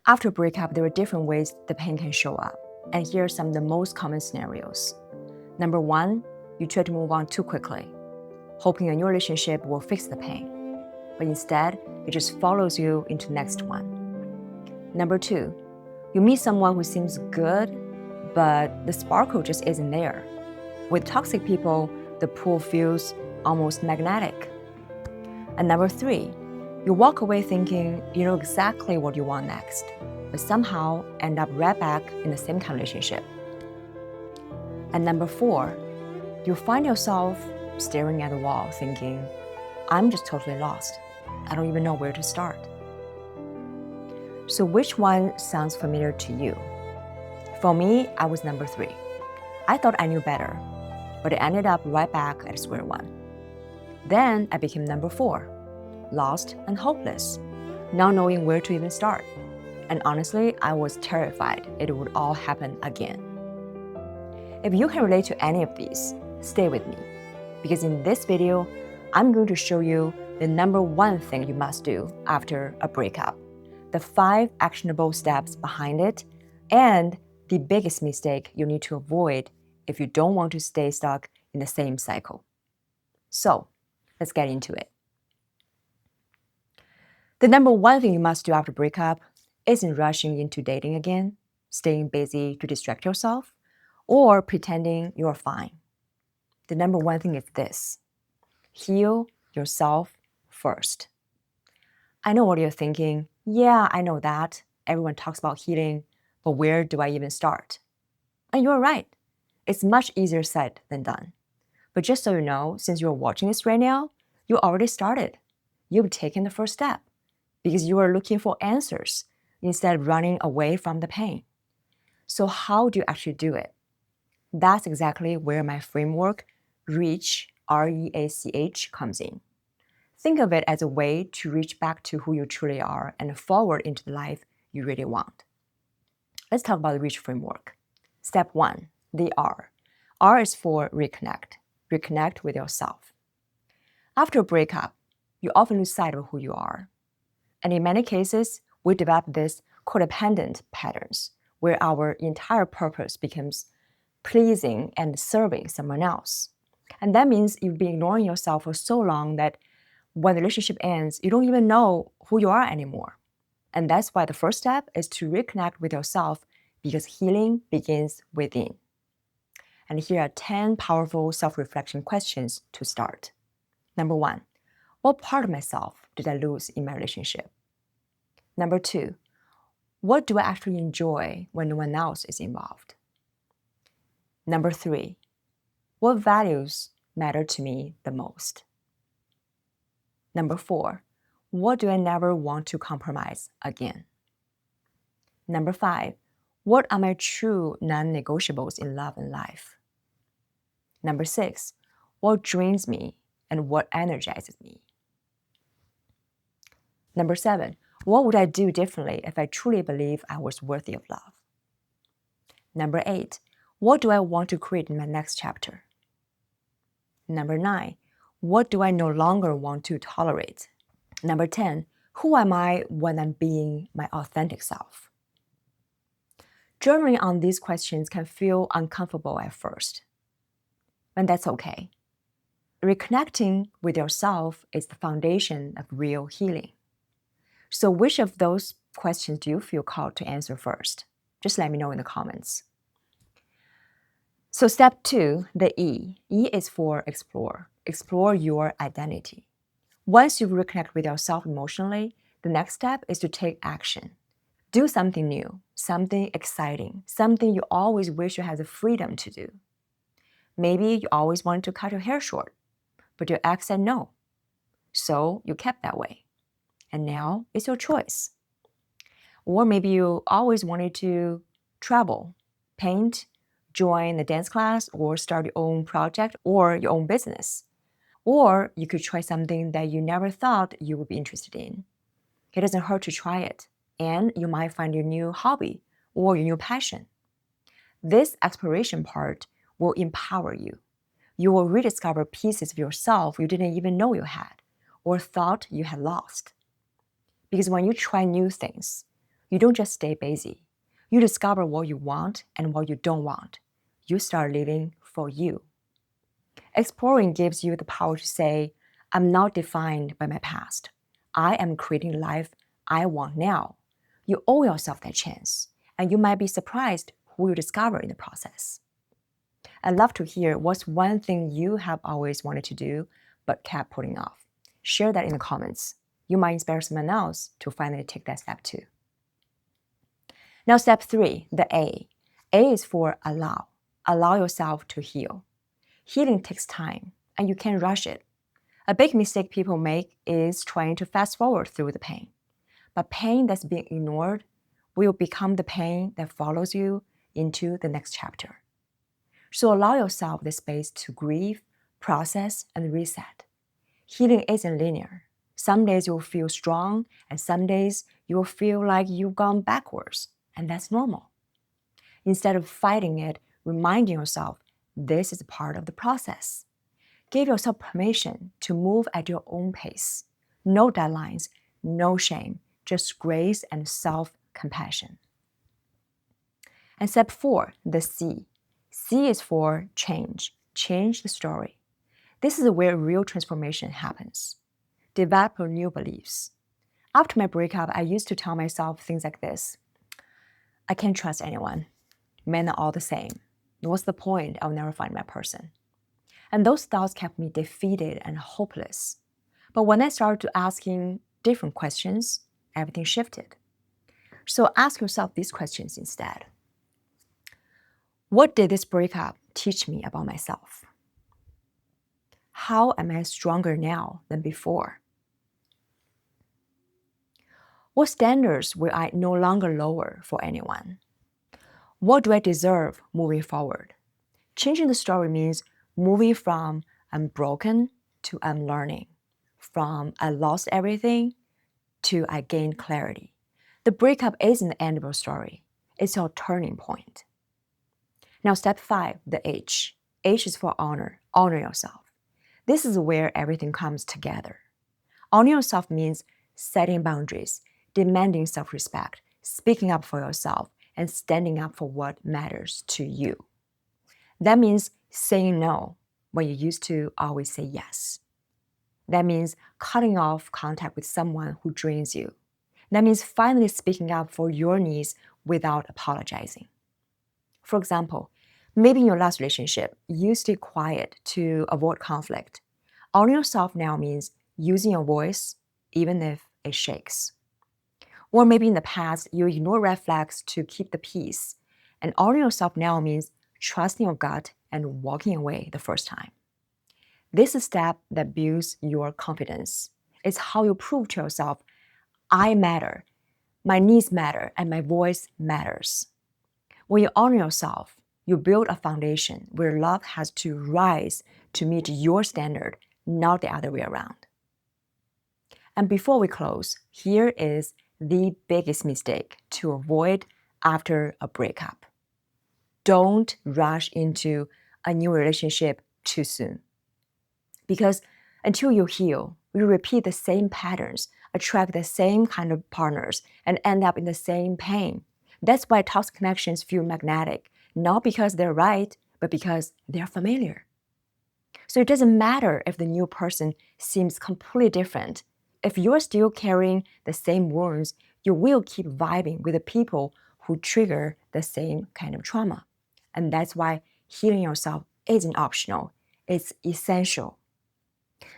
After a breakup, there are different ways the pain can show up. And here are some of the most common scenarios. Number one, you try to move on too quickly, hoping a new relationship will fix the pain. But instead, it just follows you into the next one. Number two, you meet someone who seems good, but the sparkle just isn't there. With toxic people, the pull feels almost magnetic. And number three, you walk away thinking you know exactly what you want next, but somehow end up right back in the same kind of relationship. And number four, you find yourself staring at the wall thinking, I'm just totally lost. I don't even know where to start. So which one sounds familiar to you? For me, I was number three. I thought I knew better, but it ended up right back at square one. Then I became number four, lost and hopeless, not knowing where to even start. And honestly, I was terrified it would all happen again. If you can relate to any of these, stay with me, because in this video, I'm going to show you the number one thing you must do after a breakup, the 5 actionable steps behind it, and the biggest mistake you need to avoid if you don't want to stay stuck in the same cycle. So, let's get into it. The number one thing you must do after breakup isn't rushing into dating again, staying busy to distract yourself, or pretending you're fine. The number one thing is this: heal yourself first. I know what you're thinking. Yeah, I know that. Everyone talks about healing, but where do I even start? And you're right. It's much easier said than done. But just so you know, since you're watching this right now, you already started. You've taken the first step because you are looking for answers instead of running away from the pain. So how do you actually do it? That's exactly where my framework, REACH, R-E-A-C-H, comes in. Think of it as a way to reach back to who you truly are and forward into the life you really want. Let's talk about the REACH framework. Step 1, the R. R is for reconnect. Reconnect with yourself. After a breakup, you often lose sight of who you are. And in many cases, we develop these codependent patterns where our entire purpose becomes pleasing and serving someone else. And that means you've been ignoring yourself for so long that when the relationship ends, you don't even know who you are anymore. And that's why the first step is to reconnect with yourself, because healing begins within. And here are 10 powerful self-reflection questions to start. Number 1, what part of myself did I lose in my relationship? Number 2, what do I actually enjoy when no one else is involved? Number 3, what values matter to me the most? Number 4, what do I never want to compromise again? Number 5, what are my true non-negotiables in love and life? Number 6, what drains me and what energizes me? Number 7, what would I do differently if I truly believe I was worthy of love? Number 8, what do I want to create in my next chapter? Number 9, what do I no longer want to tolerate? Number 10, who am I when I'm being my authentic self? Journaling on these questions can feel uncomfortable at first, and that's okay. Reconnecting with yourself is the foundation of real healing. So which of those questions do you feel called to answer first? Just let me know in the comments. So step 2, the E. E is for explore. Explore your identity. Once you reconnect with yourself emotionally, the next step is to take action. Do something new, something exciting, something you always wish you had the freedom to do. Maybe you always wanted to cut your hair short, but your ex said no. So you kept that way. And now it's your choice. Or maybe you always wanted to travel, paint, join a dance class, or start your own project or your own business. Or you could try something that you never thought you would be interested in. It doesn't hurt to try it, and you might find your new hobby or your new passion. This exploration part will empower you. You will rediscover pieces of yourself you didn't even know you had or thought you had lost. Because when you try new things, You don't just stay busy. You discover what you want and what you don't want. You start living for you. Exploring gives you the power to say, I'm not defined by my past. I am creating the life I want now. You owe yourself that chance, and you might be surprised who you discover in the process. I'd love to hear what's one thing you have always wanted to do but kept putting off. Share that in the comments. You might inspire someone else to finally take that step too. Now, step 3, the A. A is for allow. Allow yourself to heal. Healing takes time, and you can't rush it. A big mistake people make is trying to fast forward through the pain. But pain that's being ignored will become the pain that follows you into the next chapter. So allow yourself the space to grieve, process, and reset. Healing isn't linear. Some days you'll feel strong, and some days you'll feel like you've gone backwards, and that's normal. Instead of fighting it, reminding yourself this is part of the process. Give yourself permission to move at your own pace. No deadlines, no shame, just grace and self-compassion. And step 4, the C. C is for change. Change the story. This is where real transformation happens. Develop new beliefs. After my breakup, I used to tell myself things like this. I can't trust anyone. Men are all the same. What's the point? I'll never find my person. And those thoughts kept me defeated and hopeless. But when I started asking different questions, everything shifted. So ask yourself these questions instead. What did this breakup teach me about myself? How am I stronger now than before? What standards will I no longer lower for anyone? What do I deserve moving forward? Changing the story means moving from I'm broken to I'm learning, from I lost everything to I gained clarity. The breakup isn't the end of your story. It's your turning point. Now, step 5, the H. H is for honor. Honor yourself. This is where everything comes together. Honor yourself means setting boundaries, demanding self-respect, speaking up for yourself, and standing up for what matters to you. That means saying no when you used to always say yes. That means cutting off contact with someone who drains you. That means finally speaking up for your needs without apologizing. For example, maybe in your last relationship, you stayed quiet to avoid conflict. Honoring yourself now means using your voice even if it shakes. Or maybe in the past, you ignore red flags to keep the peace. And honoring yourself now means trusting your gut and walking away the first time. This is a step that builds your confidence. It's how you prove to yourself, I matter, my needs matter, and my voice matters. When you honor yourself, you build a foundation where love has to rise to meet your standard, not the other way around. And before we close, here is the biggest mistake to avoid after a breakup. Don't rush into a new relationship too soon. Because until you heal, you repeat the same patterns, attract the same kind of partners, and end up in the same pain. That's why toxic connections feel magnetic, not because they're right, but because they're familiar. So it doesn't matter if the new person seems completely different. If you're still carrying the same wounds, you will keep vibing with the people who trigger the same kind of trauma. And that's why healing yourself isn't optional, it's essential.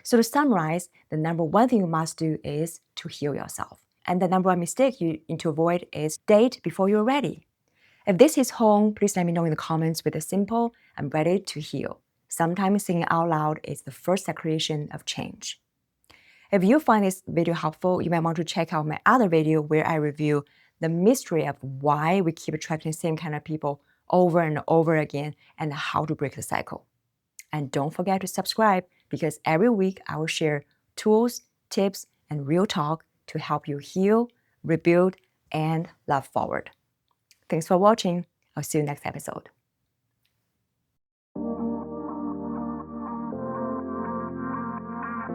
So to summarize, the number one thing you must do is to heal yourself. And the number one mistake you need to avoid is date before you're ready. If this hits home, please let me know in the comments with a simple, I'm ready to heal. Sometimes singing out loud is the first declaration of change. If you find this video helpful, you might want to check out my other video where I review the mystery of why we keep attracting the same kind of people over and over again and how to break the cycle. And don't forget to subscribe because every week I will share tools, tips, and real talk to help you heal, rebuild, and love forward. Thanks for watching. I'll see you next episode.